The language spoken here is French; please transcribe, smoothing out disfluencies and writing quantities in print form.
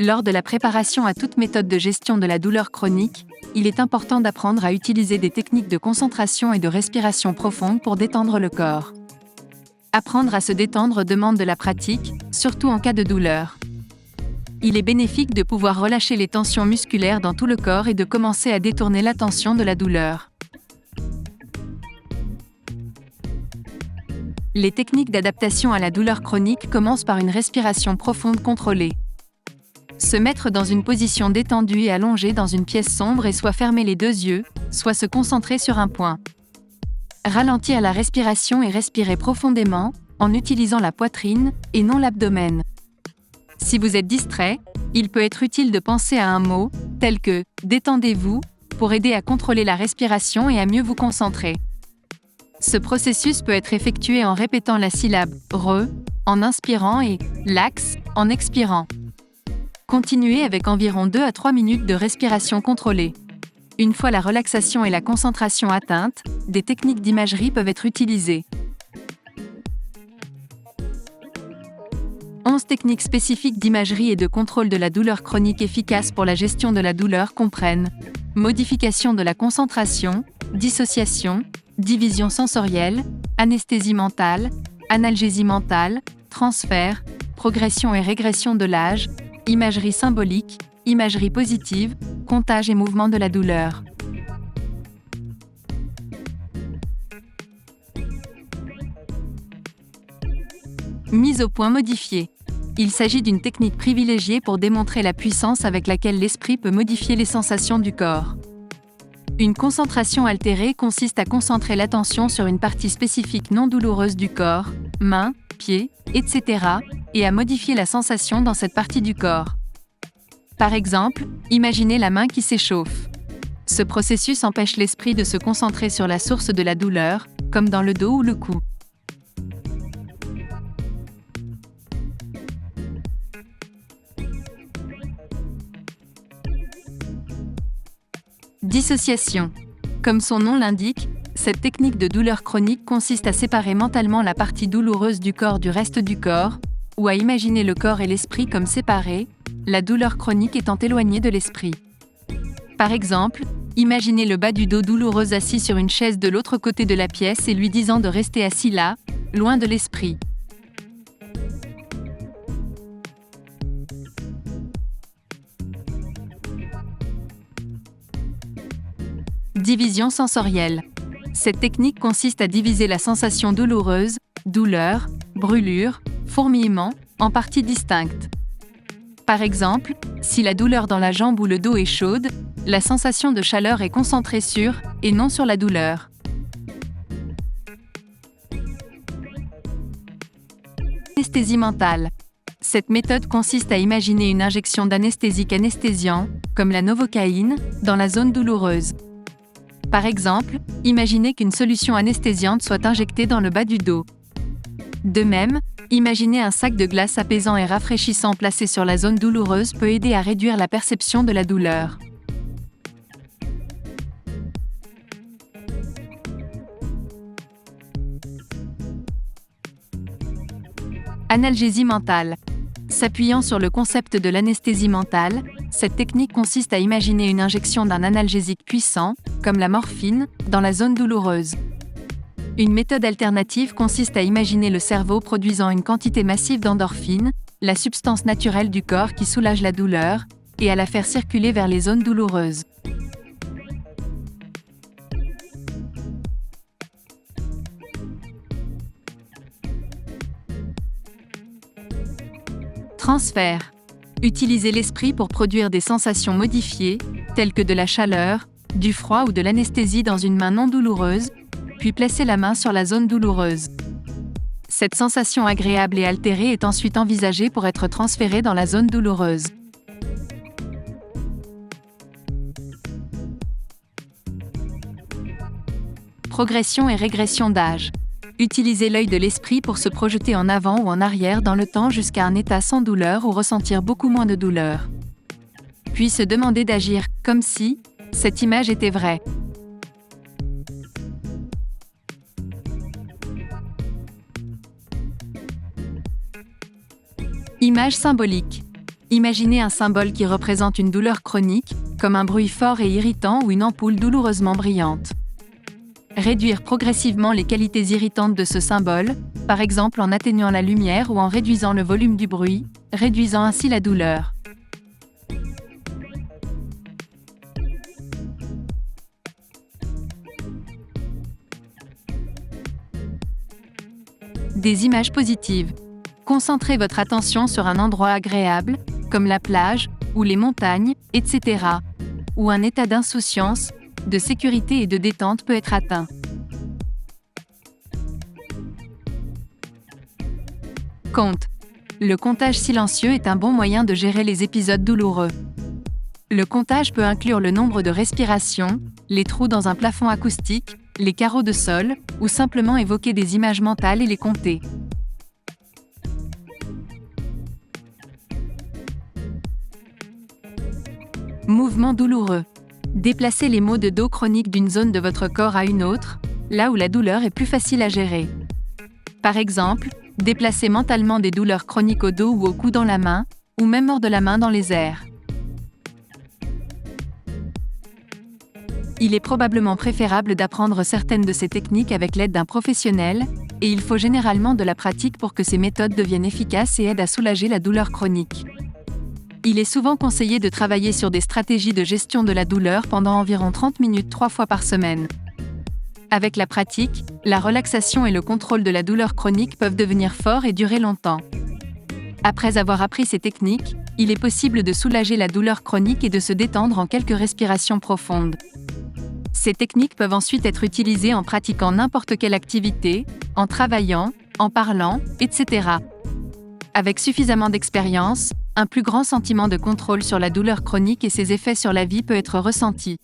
Lors de la préparation à toute méthode de gestion de la douleur chronique, il est important d'apprendre à utiliser des techniques de concentration et de respiration profonde pour détendre le corps. Apprendre à se détendre demande de la pratique, surtout en cas de douleur. Il est bénéfique de pouvoir relâcher les tensions musculaires dans tout le corps et de commencer à détourner l'attention de la douleur. Les techniques d'adaptation à la douleur chronique commencent par une respiration profonde contrôlée. Se mettre dans une position détendue et allongée dans une pièce sombre et soit fermer les deux yeux, soit se concentrer sur un point. Ralentir la respiration et respirer profondément, en utilisant la poitrine et non l'abdomen. Si vous êtes distrait, il peut être utile de penser à un mot, tel que « détendez-vous » pour aider à contrôler la respiration et à mieux vous concentrer. Ce processus peut être effectué en répétant la syllabe « re » en inspirant et « lax » en expirant. Continuez avec environ 2 à 3 minutes de respiration contrôlée. Une fois la relaxation et la concentration atteintes, des techniques d'imagerie peuvent être utilisées. 11 techniques spécifiques d'imagerie et de contrôle de la douleur chronique efficaces pour la gestion de la douleur comprennent modification de la concentration, dissociation, division sensorielle, anesthésie mentale, analgésie mentale, transfert, progression et régression de l'âge, imagerie symbolique, imagerie positive, comptage et mouvement de la douleur. Mise au point modifiée. Il s'agit d'une technique privilégiée pour démontrer la puissance avec laquelle l'esprit peut modifier les sensations du corps. Une concentration altérée consiste à concentrer l'attention sur une partie spécifique non douloureuse du corps, mains, pieds, etc., et à modifier la sensation dans cette partie du corps. Par exemple, imaginez la main qui s'échauffe. Ce processus empêche l'esprit de se concentrer sur la source de la douleur, comme dans le dos ou le cou. Dissociation. Comme son nom l'indique, cette technique de douleur chronique consiste à séparer mentalement la partie douloureuse du corps du reste du corps, ou à imaginer le corps et l'esprit comme séparés, la douleur chronique étant éloignée de l'esprit. Par exemple, imaginez le bas du dos douloureux assis sur une chaise de l'autre côté de la pièce et lui disant de rester assis là, loin de l'esprit. Division sensorielle. Cette technique consiste à diviser la sensation douloureuse, douleur, brûlure, fourmillement, en parties distinctes. Par exemple, si la douleur dans la jambe ou le dos est chaude, la sensation de chaleur est concentrée sur, et non sur la douleur. Anesthésie mentale. Cette méthode consiste à imaginer une injection d'anesthésique anesthésiant, comme la novocaïne, dans la zone douloureuse. Par exemple, imaginez qu'une solution anesthésiante soit injectée dans le bas du dos. De même, imaginer un sac de glace apaisant et rafraîchissant placé sur la zone douloureuse peut aider à réduire la perception de la douleur. Analgésie mentale. S'appuyant sur le concept de l'anesthésie mentale, cette technique consiste à imaginer une injection d'un analgésique puissant, comme la morphine, dans la zone douloureuse. Une méthode alternative consiste à imaginer le cerveau produisant une quantité massive d'endorphine, la substance naturelle du corps qui soulage la douleur, et à la faire circuler vers les zones douloureuses. Transfert. Utilisez l'esprit pour produire des sensations modifiées, telles que de la chaleur, du froid ou de l'anesthésie dans une main non douloureuse, puis placez la main sur la zone douloureuse. Cette sensation agréable et altérée est ensuite envisagée pour être transférée dans la zone douloureuse. Progression et régression d'âge. Utilisez l'œil de l'esprit pour se projeter en avant ou en arrière dans le temps jusqu'à un état sans douleur ou ressentir beaucoup moins de douleur. Puis se demander d'agir comme si cette image était vraie. Image symbolique. Imaginez un symbole qui représente une douleur chronique, comme un bruit fort et irritant ou une ampoule douloureusement brillante. Réduire progressivement les qualités irritantes de ce symbole, par exemple en atténuant la lumière ou en réduisant le volume du bruit, réduisant ainsi la douleur. Des images positives. Concentrez votre attention sur un endroit agréable, comme la plage, ou les montagnes, etc., où un état d'insouciance, de sécurité et de détente peut être atteint. Compte. Le comptage silencieux est un bon moyen de gérer les épisodes douloureux. Le comptage peut inclure le nombre de respirations, les trous dans un plafond acoustique, les carreaux de sol, ou simplement évoquer des images mentales et les compter. Mouvements douloureux. Déplacez les maux de dos chroniques d'une zone de votre corps à une autre, là où la douleur est plus facile à gérer. Par exemple, déplacez mentalement des douleurs chroniques au dos ou au cou dans la main, ou même hors de la main dans les airs. Il est probablement préférable d'apprendre certaines de ces techniques avec l'aide d'un professionnel, et il faut généralement de la pratique pour que ces méthodes deviennent efficaces et aident à soulager la douleur chronique. Il est souvent conseillé de travailler sur des stratégies de gestion de la douleur pendant environ 30 minutes 3 fois par semaine. Avec la pratique, la relaxation et le contrôle de la douleur chronique peuvent devenir forts et durer longtemps. Après avoir appris ces techniques, il est possible de soulager la douleur chronique et de se détendre en quelques respirations profondes. Ces techniques peuvent ensuite être utilisées en pratiquant n'importe quelle activité, en travaillant, en parlant, etc. Avec suffisamment d'expérience, un plus grand sentiment de contrôle sur la douleur chronique et ses effets sur la vie peut être ressenti.